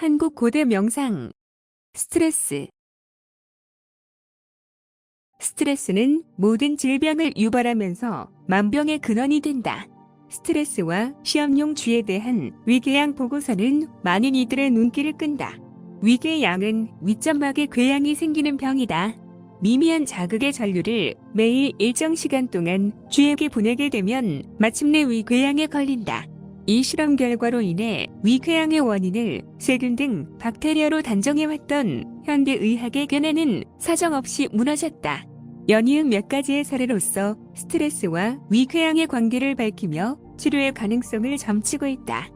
한국 고대 명상. 스트레스. 스트레스는 모든 질병을 유발하면서 만병의 근원이 된다. 스트레스와 시험용 쥐에 대한 위궤양 보고서는 많은 이들의 눈길을 끈다. 위궤양은 윗점막에 궤양이 생기는 병이다. 미미한 자극의 전류를 매일 일정 시간 동안 쥐에게 보내게 되면 마침내 위궤양에 걸린다. 이 실험 결과로 인해 위궤양의 원인을 세균 등 박테리아로 단정해왔던 현대의학의 견해는 사정없이 무너졌다. 연이은 몇 가지의 사례로서 스트레스와 위궤양의 관계를 밝히며 치료의 가능성을 점치고 있다.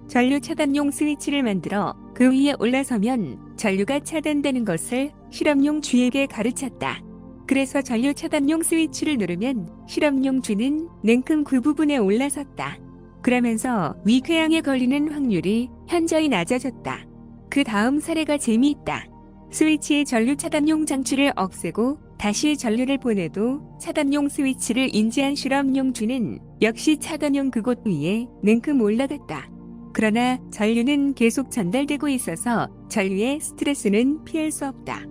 전류 차단용 스위치를 만들어 그 위에 올라서면 전류가 차단되는 것을 실험용 쥐에게 가르쳤다. 그래서 전류 차단용 스위치를 누르면 실험용 쥐는 냉큼 그 부분에 올라섰다. 그러면서 위궤양에 걸리는 확률이 현저히 낮아졌다. 그 다음 사례가 재미있다. 스위치의 전류 차단용 장치를 없애고 다시 전류를 보내도 차단용 스위치를 인지한 실험용 쥐는 역시 차단용 그곳 위에 냉큼 올라갔다. 그러나 전류는 계속 전달되고 있어서 전류의 스트레스는 피할 수 없다.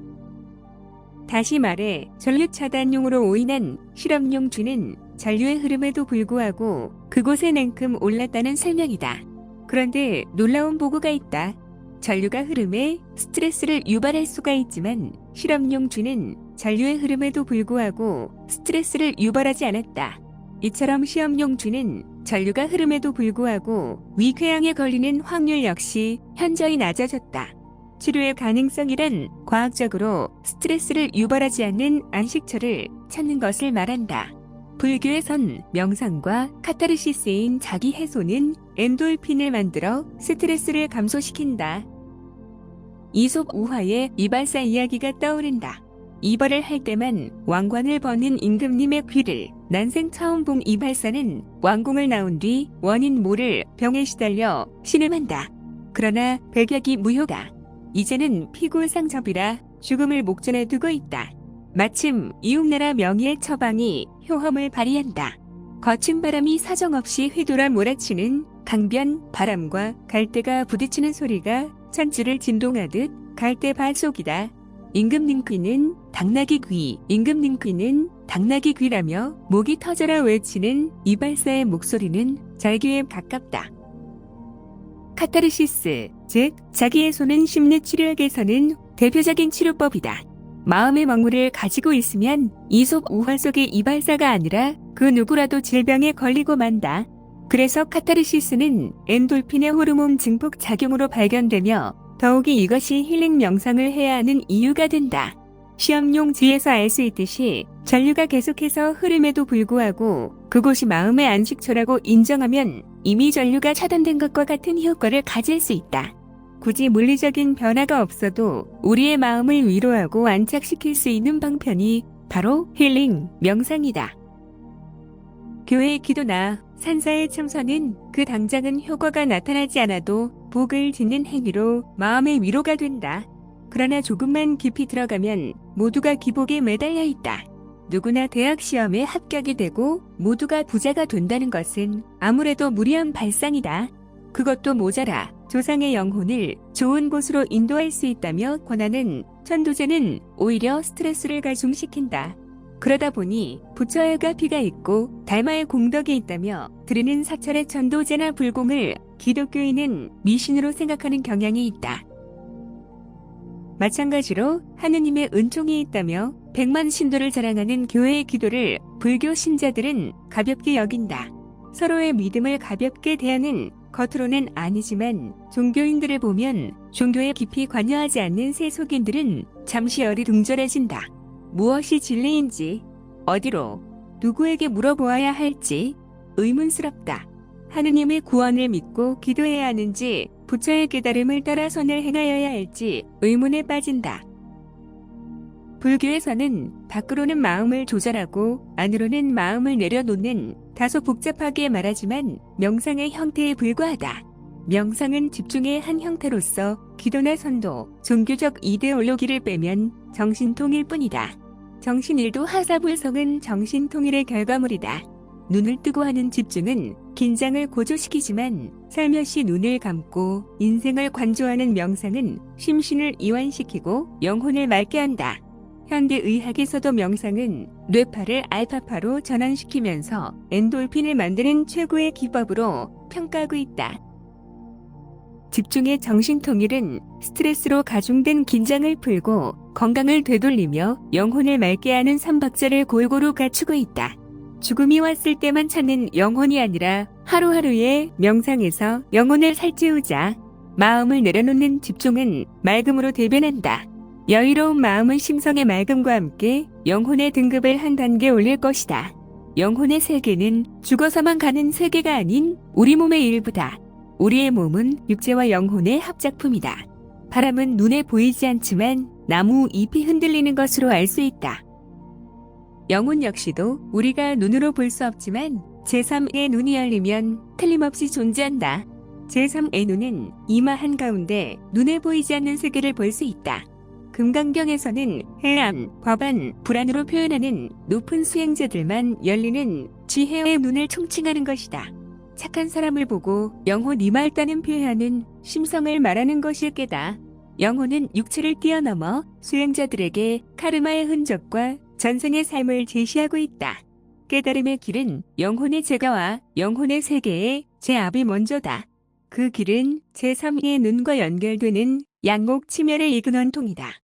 다시 말해 전류 차단용으로 오인한 실험용 쥐는 전류의 흐름에도 불구하고 그곳에 냉큼 올랐다는 설명이다. 그런데 놀라운 보고가 있다. 전류가 흐름에 스트레스를 유발할 수가 있지만 실험용 쥐는 전류의 흐름에도 불구하고 스트레스를 유발하지 않았다. 이처럼 시험용 쥐는 전류가 흐름에도 불구하고 위궤양에 걸리는 확률 역시 현저히 낮아졌다. 치료의 가능성이란 과학적으로 스트레스를 유발하지 않는 안식처를 찾는 것을 말한다. 불교에선 명상과 카타르시스인 자기 해소는 엔돌핀을 만들어 스트레스를 감소시킨다. 이솝 우화의 이발사 이야기가 떠오른다. 이발을 할 때만 왕관을 벗는 임금님의 귀를 난생 처음 본 이발사는 왕궁을 나온 뒤 원인 모를 병에 시달려 신음한다. 그러나 백약이 무효다. 이제는 피골상접이라 죽음을 목전에 두고 있다. 마침 이웃나라 명의의 처방이 효험을 발휘한다. 거친 바람이 사정없이 휘돌아 몰아치는 강변 바람과 갈대가 부딪히는 소리가 천지를 진동하듯 갈대 발속이다. 임금님 귀는 당나귀 귀, 임금님 귀는 당나귀 귀라며 목이 터져라 외치는 이발사의 목소리는 절규에 가깝다. 카타르시스, 즉 자기해소는 심리치료학에서는 대표적인 치료법이다. 마음의 먹물을 가지고 있으면 이솝 우화 속의 이발사가 아니라 그 누구라도 질병에 걸리고 만다. 그래서 카타르시스는 엔돌핀의 호르몬 증폭 작용으로 발견되며 더욱이 이것이 힐링 명상을 해야 하는 이유가 된다. 시험용 쥐에서 알 수 있듯이 전류가 계속해서 흐름에도 불구하고 그곳이 마음의 안식처라고 인정하면 이미 전류가 차단된 것과 같은 효과를 가질 수 있다. 굳이 물리적인 변화가 없어도 우리의 마음을 위로하고 안착시킬 수 있는 방편이 바로 힐링 명상이다. 교회의 기도나 산사의 참선은 그 당장은 효과가 나타나지 않아도 복을 짓는 행위로 마음의 위로가 된다. 그러나 조금만 깊이 들어가면 모두가 기복에 매달려 있다. 누구나 대학 시험에 합격이 되고 모두가 부자가 된다는 것은 아무래도 무리한 발상이다. 그것도 모자라 조상의 영혼을 좋은 곳으로 인도할 수 있다며 권하는 천도제는 오히려 스트레스를 가중시킨다. 그러다 보니 부처애가 피가 있고 달마의 공덕이 있다며 드리는 사찰의 천도제나 불공을 기독교인은 미신으로 생각하는 경향이 있다. 마찬가지로 하느님의 은총이 있다며 백만 신도를 자랑하는 교회의 기도를 불교 신자들은 가볍게 여긴다. 서로의 믿음을 가볍게 대하는 겉으로는 아니지만 종교인들을 보면 종교에 깊이 관여하지 않는 세속인들은 잠시 어리둥절해진다. 무엇이 진리인지, 어디로, 누구에게 물어보아야 할지 의문스럽다. 하느님의 구원을 믿고 기도해야 하는지 부처의 깨달음을 따라 선을 행하여야 할지 의문에 빠진다. 불교에서는 밖으로는 마음을 조절하고 안으로는 마음을 내려놓는 다소 복잡하게 말하지만 명상의 형태에 불과하다. 명상은 집중의 한 형태로서 기도나 선도, 종교적 이데올로기를 빼면 정신통일 뿐이다. 정신일도 하사불성은 정신통일의 결과물이다. 눈을 뜨고 하는 집중은 긴장을 고조시키지만 살며시 눈을 감고 인생을 관조하는 명상은 심신을 이완시키고 영혼을 맑게 한다. 현대의학에서도 명상은 뇌파를 알파파로 전환시키면서 엔돌핀을 만드는 최고의 기법으로 평가하고 있다. 집중의 정신통일은 스트레스로 가중된 긴장을 풀고 건강을 되돌리며 영혼을 맑게 하는 삼박자를 골고루 갖추고 있다. 죽음이 왔을 때만 찾는 영혼이 아니라 하루하루의 명상에서 영혼을 살찌우자. 마음을 내려놓는 집중은 맑음으로 대변한다. 여유로운 마음은 심성의 맑음과 함께 영혼의 등급을 한 단계 올릴 것이다. 영혼의 세계는 죽어서만 가는 세계가 아닌 우리 몸의 일부다. 우리의 몸은 육체와 영혼의 합작품이다. 바람은 눈에 보이지 않지만 나무 잎이 흔들리는 것으로 알 수 있다. 영혼 역시도 우리가 눈으로 볼 수 없지만 제3의 눈이 열리면 틀림없이 존재한다. 제3의 눈은 이마 한가운데 눈에 보이지 않는 세계를 볼 수 있다. 금강경에서는 해안, 법안, 불안으로 표현하는 높은 수행자들만 열리는 지혜의 눈을 총칭하는 것이다. 착한 사람을 보고 영혼 이맑다는 표현은 심성을 말하는 것일 게다. 영혼은 육체를 뛰어넘어 수행자들에게 카르마의 흔적과 전생의 삶을 제시하고 있다. 깨달음의 길은 영혼의 제가와 영혼의 세계의 제압이 먼저다. 그 길은 제3의 눈과 연결되는 양곡 치멸을 이끈 원통이다.